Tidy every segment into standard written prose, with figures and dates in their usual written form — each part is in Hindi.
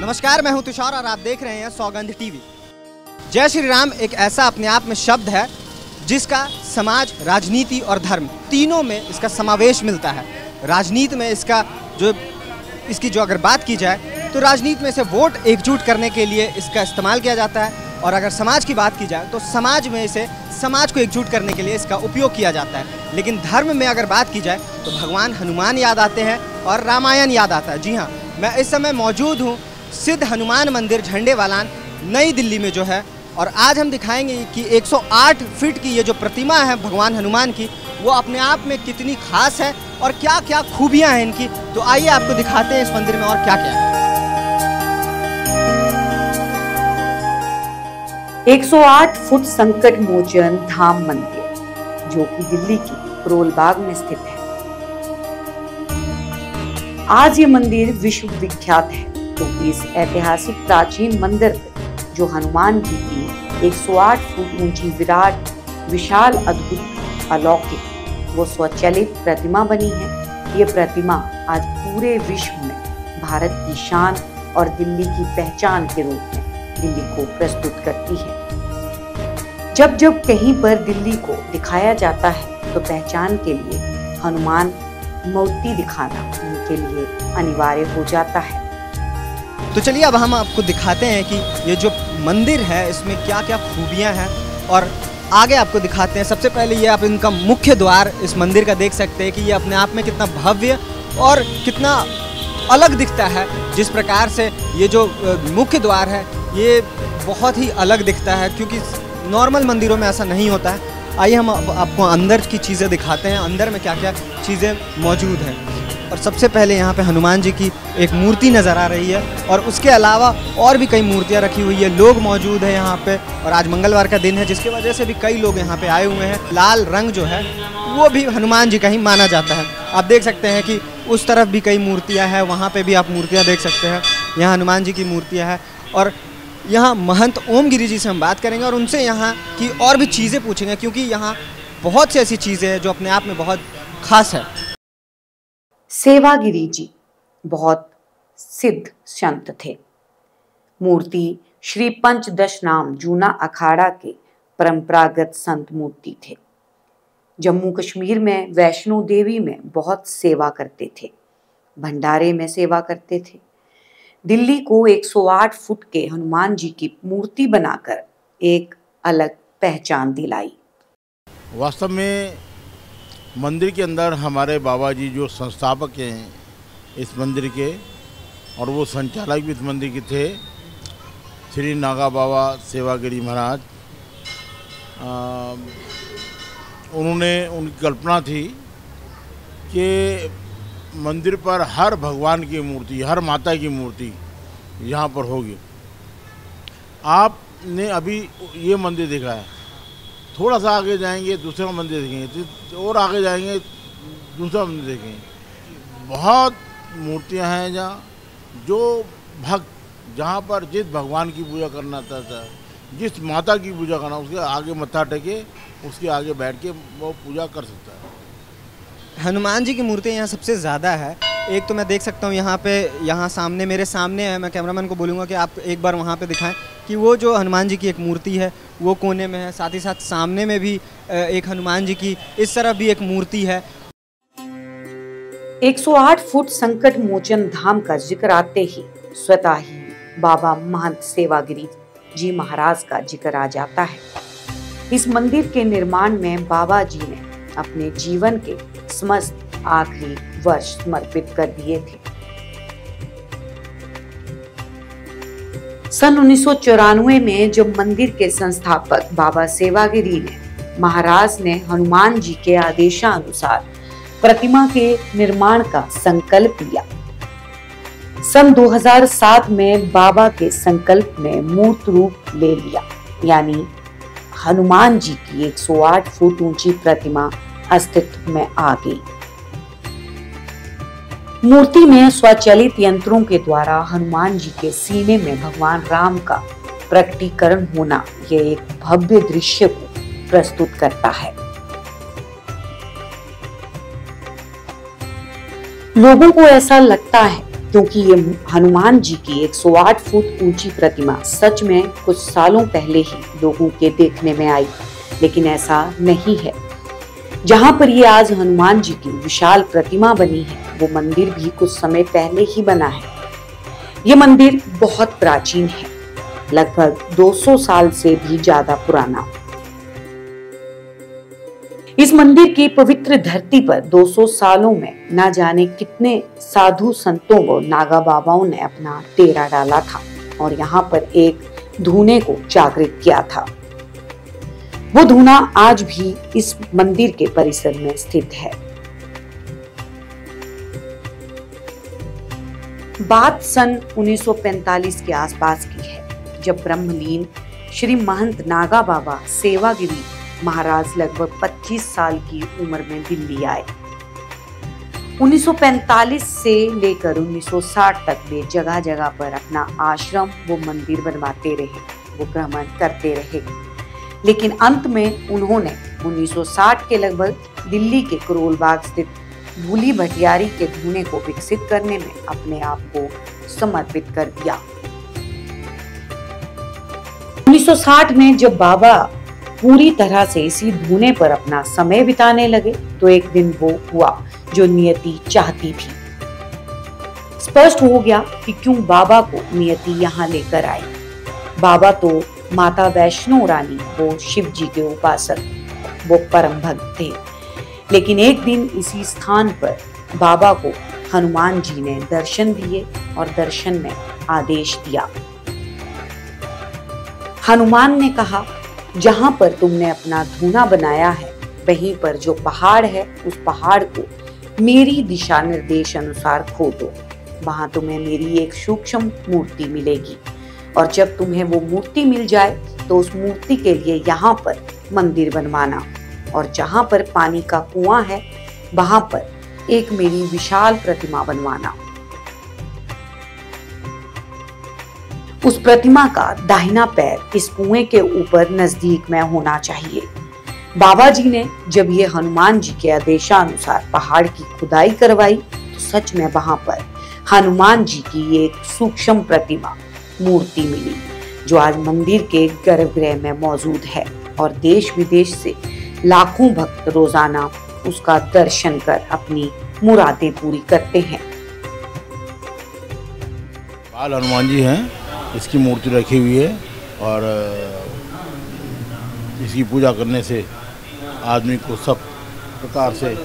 नमस्कार, मैं हूं तुषार और आप देख रहे हैं सौगंध टीवी। जय श्री राम एक ऐसा अपने आप में शब्द है जिसका समाज, राजनीति और धर्म तीनों में इसका समावेश मिलता है। राजनीति में इसकी जो अगर बात की जाए तो राजनीति में इसे वोट एकजुट करने के लिए इसका इस्तेमाल किया जाता है, और अगर समाज की बात की जाए तो समाज में इसे समाज को एकजुट करने के लिए इसका उपयोग किया जाता है। लेकिन धर्म में अगर बात की जाए तो भगवान हनुमान याद आते हैं और रामायण याद आता है। जी हाँ, मैं इस समय मौजूद हूँ सिद्ध हनुमान मंदिर झंडेवालान नई दिल्ली में जो है, और आज हम दिखाएंगे कि 108 फीट की ये जो प्रतिमा है भगवान हनुमान की, वो अपने आप में कितनी खास है और क्या क्या खूबियां हैं इनकी। तो आइए आपको दिखाते हैं इस मंदिर में और क्या क्या है। 108 फुट संकट मोचन धाम मंदिर जो कि दिल्ली की करोल बाग में स्थित है। आज ये मंदिर विश्व विख्यात है क्योंकि इस ऐतिहासिक प्राचीन मंदिर पर जो हनुमान जी की 108 फुट ऊंची विराट विशाल अद्भुत अलौकिक वो स्वचलित प्रतिमा बनी है। ये प्रतिमा आज पूरे विश्व में भारत की शान और दिल्ली की पहचान के रूप में दिल्ली को प्रस्तुत करती है। जब जब कहीं पर दिल्ली को दिखाया जाता है तो पहचान के लिए हनुमान मूर्ति दिखाना उनके लिए अनिवार्य हो जाता है। तो चलिए अब हम आपको दिखाते हैं कि ये जो मंदिर है इसमें क्या क्या खूबियां हैं, और आगे आपको दिखाते हैं। सबसे पहले ये आप इनका मुख्य द्वार इस मंदिर का देख सकते हैं कि ये अपने आप में कितना भव्य और कितना अलग दिखता है। जिस प्रकार से ये जो मुख्य द्वार है ये बहुत ही अलग दिखता है, क्योंकि नॉर्मल मंदिरों में ऐसा नहीं होता है। आइए हम आपको अंदर की चीज़ें दिखाते हैं, अंदर में क्या क्या चीज़ें मौजूद हैं। और सबसे पहले यहाँ पे हनुमान जी की एक मूर्ति नज़र आ रही है, और उसके अलावा और भी कई मूर्तियाँ रखी हुई है। लोग मौजूद हैं यहाँ पे, और आज मंगलवार का दिन है जिसकी वजह से भी कई लोग यहाँ पे आए हुए हैं। लाल रंग जो है वो भी हनुमान जी का ही माना जाता है। आप देख सकते हैं कि उस तरफ भी कई मूर्तियाँ हैं, वहाँ पर भी आप मूर्तियाँ देख सकते हैं। यहाँ हनुमान जी की मूर्तियाँ हैं, और यहाँ महंत ओम गिरी जी से हम बात करेंगे और उनसे यहाँ की और भी चीज़ें पूछेंगे, क्योंकि यहाँ बहुत सी ऐसी चीज़ें हैं जो अपने आप में बहुत खास है। सेवागिरी जी बहुत सिद्ध संत थे। मूर्ति श्री पंचदश नाम जूना अखाड़ा के परंपरागत संत मूर्ति थे। जम्मू कश्मीर में वैष्णो देवी में बहुत सेवा करते थे, भंडारे में सेवा करते थे। दिल्ली को 108 फुट के हनुमान जी की मूर्ति बनाकर एक अलग पहचान दिलाई। वास्तव में मंदिर के अंदर हमारे बाबा जी जो संस्थापक हैं इस मंदिर के, और वो संचालक भी इस मंदिर के थे, श्री नागा बाबा सेवागिरी महाराज। उनकी कल्पना थी कि मंदिर पर हर भगवान की मूर्ति, हर माता की मूर्ति यहाँ पर होगी। आपने अभी ये मंदिर देखा है, थोड़ा सा आगे जाएंगे दूसरा मंदिर देखेंगे, और आगे जाएंगे दूसरा मंदिर देखेंगे। बहुत मूर्तियाँ हैं जहाँ जो भक्त जहाँ पर जिस भगवान की पूजा करना चाहता है, जिस माता की पूजा करना, उसके आगे मत्था टेके उसके आगे बैठ के वो पूजा कर सकता है। हनुमान जी की मूर्ति यहाँ सबसे ज़्यादा है। एक तो मैं देख सकता हूँ यहाँ पे, यहाँ सामने मेरे सामने है। मैं कैमरामैन को बोलूँगा कि आप एक बार वहाँ पे दिखाएं कि वो जो हनुमान जी की एक मूर्ति है वो कोने में है। साथ ही साथ सामने में भी एक हनुमान जी की, इस तरफ भी एक मूर्ति है। 108 फुट संकट मोचन धाम का जिक्र आते ही स्वतः ही बाबा महंत सेवागिरी जी महाराज का जिक्र आ जाता है। इस मंदिर के निर्माण में बाबा जी ने अपने जीवन के समस्त आखिरी वर्ष समर्पित कर दिए थे। सन 1994 में जब मंदिर के संस्थापक बाबा सेवागिरी ने महाराज ने हनुमान जी के आदेशानुसार प्रतिमा के निर्माण का संकल्प लिया। सन 2007 में बाबा के संकल्प ने मूर्त रूप ले लिया, यानी हनुमान जी की 108 फुट ऊंची प्रतिमा अस्तित्व में आ गई। मूर्ति में स्वचालित यंत्रों के द्वारा हनुमान जी के सीने में भगवान राम का प्रकटीकरण होना यह एक भव्य दृश्य को प्रस्तुत करता है। लोगों को ऐसा लगता है क्योंकि ये हनुमान जी की 108 फुट ऊंची प्रतिमा सच में कुछ सालों पहले ही लोगों के देखने में आई, लेकिन ऐसा नहीं है। जहां पर ये आज हनुमान जी की विशाल प्रतिमा बनी है, वो मंदिर भी कुछ समय पहले ही बना है। ये मंदिर बहुत प्राचीन है, लगभग 200 साल से भी ज्यादा पुराना। इस मंदिर की पवित्र धरती पर 200 सालों में न जाने कितने साधु संतों व नागा बाबाओं ने अपना डेरा डाला था और यहाँ पर एक धूने को जागृत किया था। वो धूना आज भी इस मंदिर के परिसर में स्थित है। बात सन 1945 के आसपास की है, जब ब्रह्मलीन श्री महंत नागा बाबा सेवागिरी महाराज लगभग 25 साल की उम्र में दिल्ली आए। 1945 से लेकर 1960 तक वे जगह जगह पर अपना आश्रम वो मंदिर बनवाते रहे, वो भ्रमण करते रहे। लेकिन अंत में उन्होंने 1960 के लगभग दिल्ली के करोल बाग स्थित भूली भटियारी के धूने को विकसित करने में अपने आप को समर्पित कर दिया। 1960 में जब बाबा पूरी तरह से इसी धूने पर अपना समय बिताने लगे, तो एक दिन वो हुआ जो नियति चाहती थी। स्पष्ट हो गया कि क्यों बाबा को नियति यहाँ लेकर आई। बाबा तो माता वैष्णो रानी, वो शिव जी के उपासक, वो परम भक्त थे। लेकिन एक दिन इसी स्थान पर बाबा को हनुमान जी ने दर्शन दिए और दर्शन में आदेश दिया। हनुमान ने कहा, जहां पर तुमने अपना धूना बनाया है, वहीं पर जो पहाड़ है, उस पहाड़ को मेरी दिशा निर्देश अनुसार खोदो। वहां तुम्हें मेरी एक सूक्ष्म मूर्ति मिलेगी और जब तुम्हें वो मूर्ति मिल जाए तो उस मूर्ति के लिए यहाँ पर मंदिर बनवाना और जहां पर पानी का कुआं है, वहां पर एक मेरी विशाल प्रतिमा बनवाना। उस प्रतिमा का दाहिना पैर इस कुएं के ऊपर नजदीक में होना चाहिए। बाबा जी ने जब ये हनुमान जी के आदेशानुसार पहाड़ की खुदाई करवाई, तो सच में वहां पर हनुमान जी की एक सूक्ष्म प्रतिमा मूर्ति मिली, जो आज मंदिर के गर्भगृह में मौजूद है और देश विदेश से लाखों भक्त रोजाना उसका दर्शन कर अपनी मुरादें पूरी करते हैं। बाल हनुमान जी हैं, इसकी मूर्ति रखी हुई है और इसकी पूजा करने से आदमी को सब प्रकार से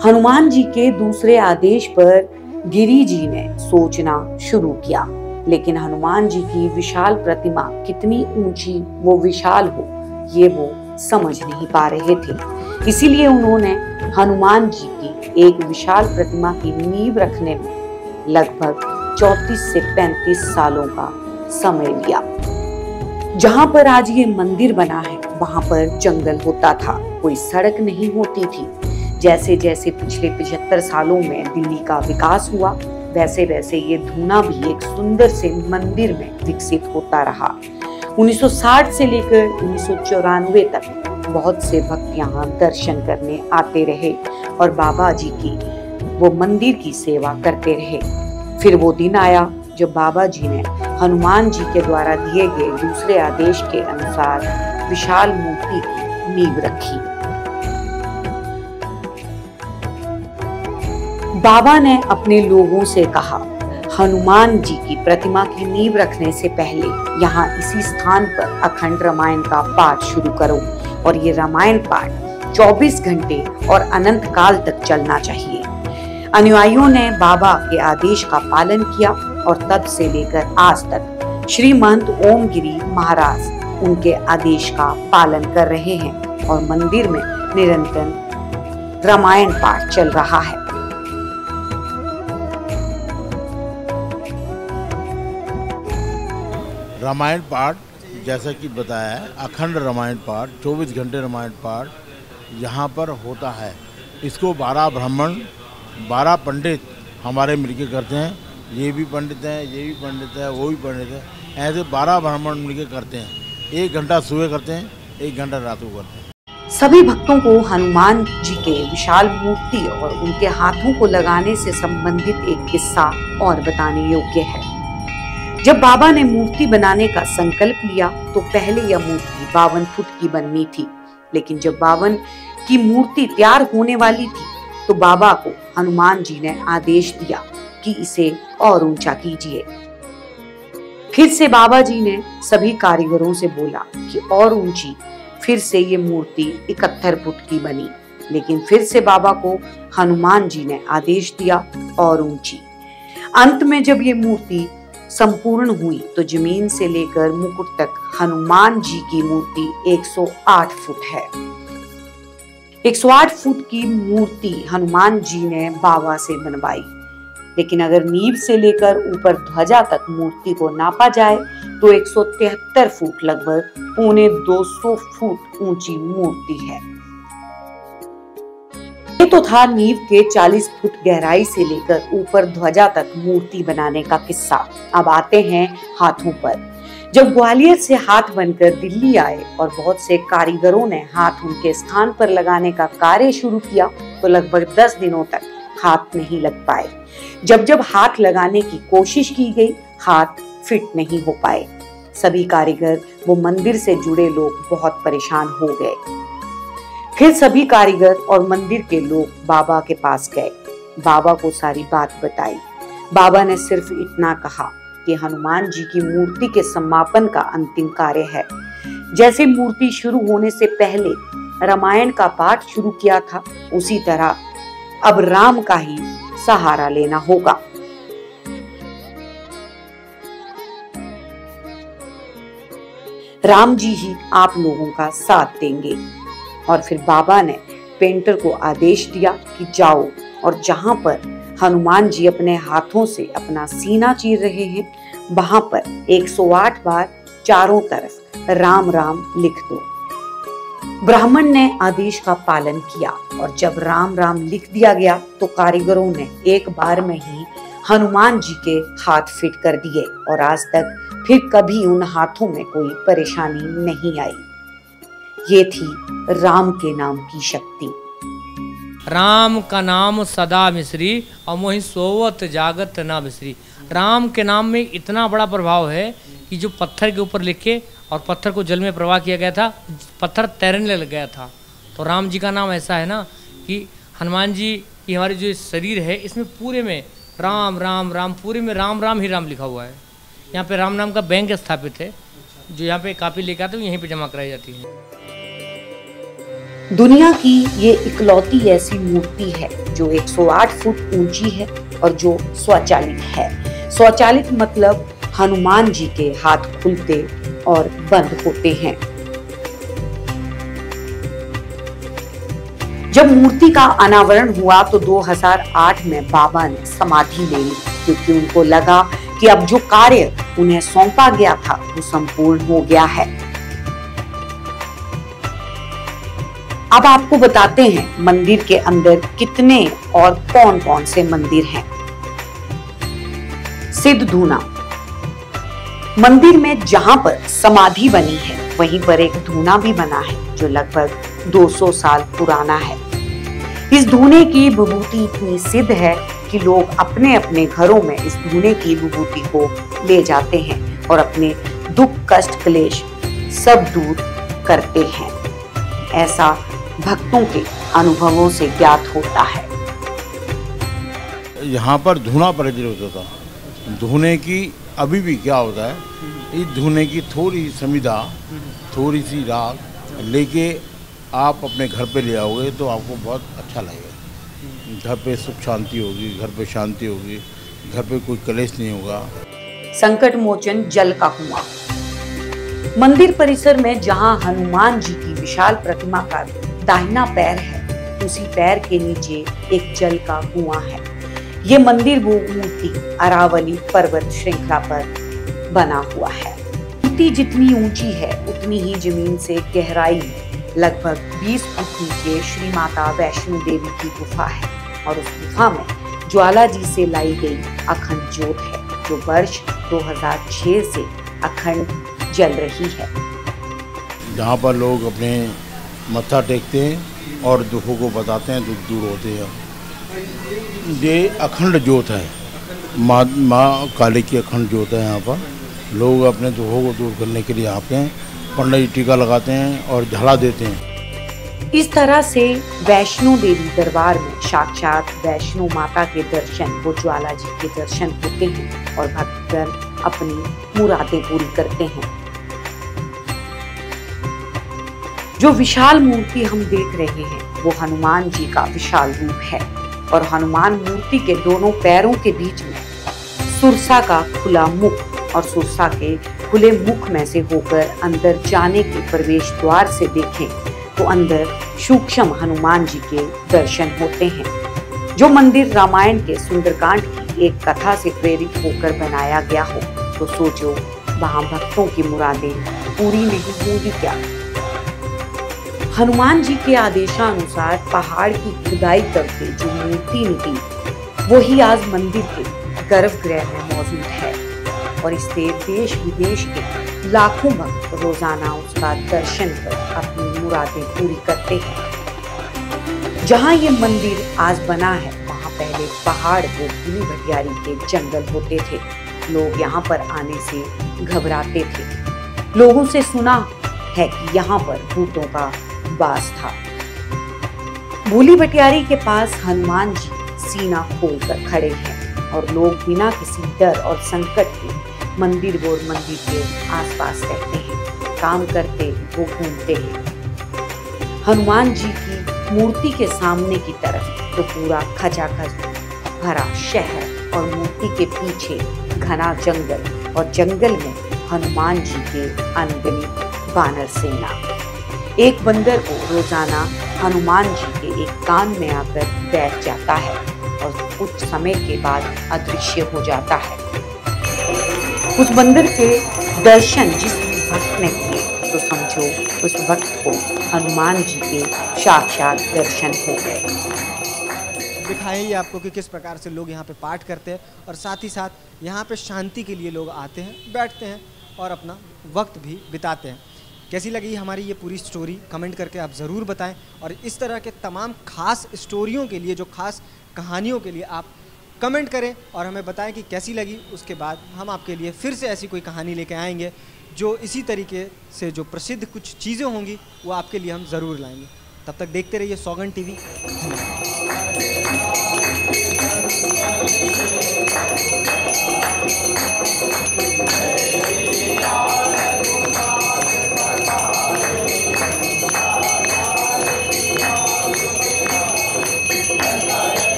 हनुमान जी के दूसरे आदेश पर गिरी जी ने सोचना शुरू किया, लेकिन हनुमान जी की विशाल प्रतिमा कितनी ऊंची वो विशाल हो, ये वो समझ नहीं पा रहे थे। इसीलिए उन्होंने हनुमान जी की एक विशाल प्रतिमा की नींव रखने में लगभग 34 से 35 सालों का समय लिया। जहां पर आज ये मंदिर बना है, वहां पर जंगल होता था, कोई सड़क नहीं होती थी। जैसे जैसे पिछले 75 सालों में दिल्ली का विकास हुआ, वैसे वैसे ये धूना भी एक सुंदर से मंदिर में विकसित होता रहा। 1960 से लेकर 1994 तक बहुत से भक्त यहाँ दर्शन करने आते रहे और बाबा जी की वो मंदिर की सेवा करते रहे। फिर वो दिन आया जब बाबा जी ने हनुमान जी के द्वारा दिए गए दूसरे आदेश के अनुसार विशाल मूर्ति की नींव रखी। बाबा ने अपने लोगों से कहा, हनुमान जी की प्रतिमा की नींव रखने से पहले यहाँ इसी स्थान पर अखंड रामायण का पाठ शुरू करो और ये रामायण पाठ 24 घंटे और अनंत काल तक चलना चाहिए। अनुयायियों ने बाबा के आदेश का पालन किया और तब से लेकर आज तक श्री महंत ओमगिरी महाराज उनके आदेश का पालन कर रहे हैं और मंदिर में निरंतर रामायण पाठ चल रहा है। रामायण पाठ जैसा कि बताया है, अखंड रामायण पाठ 24 घंटे रामायण पाठ यहाँ पर होता है। इसको 12 ब्राह्मण 12 पंडित हमारे मिलके करते हैं। ये भी पंडित हैं, ये भी पंडित है, वो भी पंडित है, ऐसे 12 ब्राह्मण मिलके करते हैं। 1 घंटा सुबह करते हैं, 1 घंटा रात को करते हैं। सभी भक्तों को हनुमान जी के विशाल मूर्ति और उनके हाथों को लगाने से संबंधित एक किस्सा और बताने योग्य है। जब बाबा ने मूर्ति बनाने का संकल्प लिया तो पहले यह मूर्ति 52 फुट की बननी थी, लेकिन जब 52 की मूर्ति तैयार होने वाली थी तो बाबा को हनुमान जी ने आदेश दिया कि इसे और ऊंचा कीजिए। फिर से बाबा जी ने सभी कारीगरों से बोला कि और ऊंची। फिर से ये मूर्ति 71 फुट की बनी, लेकिन फिर से बाबा को हनुमान जी ने आदेश दिया और ऊंची। अंत में जब ये मूर्ति संपूर्ण हुई तो जमीन से लेकर मुकुट तक हनुमान जी की मूर्ति 108 फुट है। 108 फुट की मूर्ति हनुमान जी ने बाबा से बनवाई, लेकिन अगर नींव से लेकर ऊपर ध्वजा तक मूर्ति को नापा जाए तो 173 फुट लगभग 250 फुट ऊंची मूर्ति है। ये तो था नींव के 40 फुट गहराई से लेकर ऊपर ध्वजा तक मूर्ति बनाने का किस्सा। अब आते हैं हाथों पर। जब ग्वालियर से हाथ बनकर दिल्ली आए और बहुत से कारीगरों ने हाथ उनके स्थान पर लगाने का कार्य शुरू किया तो लगभग 10 दिनों तक हाथ नहीं लग पाए। जब हाथ लगाने की कोशिश की गई, हाथ फिट नहीं हो पाए। सभी कारीगर वो मंदिर से जुड़े लोग बहुत परेशान हो गए। फिर सभी कारीगर और मंदिर के लोग बाबा के पास गए, बाबा को सारी बात बताई। बाबा ने सिर्फ इतना कहा कि हनुमान जी की मूर्ति के समापन का अंतिम कार्य है। जैसे मूर्ति शुरू होने से पहले रामायण का पाठ शुरू किया था, उसी तरह अब राम का ही सहारा लेना होगा। राम जी ही आप लोगों का साथ देंगे। और फिर बाबा ने पेंटर को आदेश दिया कि जाओ और जहां पर हनुमान जी अपने हाथों से अपना सीना चीर रहे हैं, वहां पर 108 बार चारों तरफ राम राम लिख दो। ब्राह्मण ने आदेश का पालन किया और जब राम राम लिख दिया गया तो कारीगरों ने एक बार में ही हनुमान जी के हाथ फिट कर दिए और आज तक फिर कभी उन हाथों में कोई परेशानी नहीं आई। ये थी राम के नाम की शक्ति। राम का नाम सदा मिश्री और मोहि सोवत जागत ना बिसरी। राम के नाम में इतना बड़ा प्रभाव है कि जो पत्थर के ऊपर लिखे और पत्थर को जल में प्रवाह किया गया था, पत्थर तैरने लग गया था। तो राम जी का नाम ऐसा है ना कि हनुमान जी की हमारी जो शरीर है इसमें पूरे में राम राम राम, पूरे में राम राम ही राम लिखा हुआ है। यहाँ पे राम नाम का बैंक स्थापित है, जो यहाँ पे कापी लेकर आते हैं यहीं पे जमा कराई जाती है। दुनिया की ये इकलौती ऐसी मूर्ति है जो 108 फुट ऊंची है और जो स्वचालित है। स्वचालित मतलब हनुमान जी के हाथ खुलते और बंद होते हैं। जब मूर्ति का अनावरण हुआ तो 2008 में बाबा ने समाधि ले ली, क्योंकि उनको लगा कि अब जो कार्य उन्हें सौंपा गया था वो संपूर्ण हो गया है। अब आपको बताते हैं मंदिर के अंदर कितने और कौन कौन से मंदिर हैं। सिद्ध धूना मंदिर में जहां पर समाधि बनी है वहीं पर एक धूना भी बना है जो लगभग 200 साल पुराना है। इस धूने की विभूति इतनी सिद्ध है कि लोग अपने अपने घरों में इस धूने की विभूति को ले जाते हैं और अपने दुख कष्ट क्लेश सब दूर करते हैं। ऐसा भक्तों के अनुभवों से ज्ञात होता है। यहाँ पर धूना प्रज्वलित होता था। धूने की अभी भी क्या होता है, इस धूने की थोड़ी समिधा, थोड़ी सी राख लेके आप अपने घर पे ले आओगे तो आपको बहुत अच्छा लगेगा। घर पे सुख शांति होगी, घर पे शांति होगी, घर पे कोई कलेश नहीं होगा। संकट मोचन जल का कुआं मंदिर परिसर में जहां हनुमान जी की विशाल प्रतिमा का दाहिना पैर है, उसी पैर के नीचे एक जल का कुआं है। ये मंदिर वो मूर्ति अरावली पर्वत श्रृंखला पर बना हुआ है। मूर्ति जितनी ऊंची है उतनी ही जमीन से गहराई है। लगभग 20 फुट नीचे श्री माता वैष्णो देवी की गुफा है और उस गुफा में ज्वाला जी से लाई गई अखंड ज्योत है जो वर्ष 2006 से अखंड जल रही है। जहाँ पर लोग अपने मत्था टेकते हैं और दुखों को बताते हैं, दुख दूर होते हैं। ये अखंड ज्योत है, माँ काली की अखंड ज्योत है। यहाँ पर लोग अपने दुखों को दूर करने के लिए आते हैं, पंडित जी टीका लगाते हैं और झाड़ा देते हैं। इस तरह से वैष्णो देवी दरबार में साक्षात वैष्णो माता के दर्शन व ज्वाला जी के दर्शन होते हैं और भक्तगण अपनी मुरादें पूरी करते हैं। जो विशाल मूर्ति हम देख रहे हैं वो हनुमान जी का विशाल रूप है और हनुमान मूर्ति के दोनों पैरों के बीच में सुरसा का खुला मुख और सुरसा के खुले मुख में से होकर अंदर जाने के प्रवेश द्वार से देखें तो अंदर सूक्ष्म हनुमान जी के दर्शन होते हैं। जो मंदिर रामायण के सुंदरकांड की एक कथा से प्रेरित होकर बनाया गया हो तो सोचो वहां भक्तों की मुरादें पूरी नहीं होंगी क्या। हनुमान जी के आदेशानुसार पहाड़ की खुदाई करके जो मूर्ति निकली वही आज मंदिर के गर्भगृह में मौजूद है और इससे देश विदेश के लाखों भक्त रोजाना उसका दर्शन कर अपनी मुरादें पूरी करते हैं। जहां ये मंदिर आज बना है वहां पहले पहाड़ व भूली भटियारी के जंगल होते थे। लोग यहाँ पर आने से घबराते थे। लोगों से सुना है कि यहाँ पर भूतों का वास था। भूली भटियारी के पास हनुमान जी सीना खोलकर खड़े हैं और लोग बिना किसी डर और संकट के मंदिर व मंदिर के आसपास रहते हैं, काम करते वो घूमते हैं। हनुमान जी की मूर्ति के सामने की तरफ तो पूरा खचाखच भरा शहर और मूर्ति के पीछे घना जंगल और जंगल में हनुमान जी के अनगिनत बानर सेना। एक बंदर को रोजाना हनुमान जी के एक कान में आकर बैठ जाता है और कुछ समय के बाद अदृश्य हो जाता है। उस बंदर के दर्शन जिस भक्त ने किए तो समझो उस भक्त को हनुमान जी के साक्षात दर्शन हो गए। दिखाएंगे आपको कि किस प्रकार से लोग यहाँ पे पाठ करते हैं और साथ ही साथ यहाँ पे शांति के लिए लोग आते हैं, बैठते हैं और अपना वक्त भी बिताते हैं। कैसी लगी हमारी ये पूरी स्टोरी कमेंट करके आप ज़रूर बताएं और इस तरह के तमाम खास स्टोरियों के लिए, जो खास कहानियों के लिए आप कमेंट करें और हमें बताएं कि कैसी लगी। उसके बाद हम आपके लिए फिर से ऐसी कोई कहानी लेके आएंगे जो इसी तरीके से जो प्रसिद्ध कुछ चीज़ें होंगी वो आपके लिए हम ज़रूर लाएंगे। तब तक देखते रहिए सौगंध टीवी।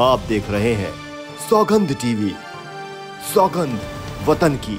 आप देख रहे हैं सौगंध टीवी, सौगंध वतन की।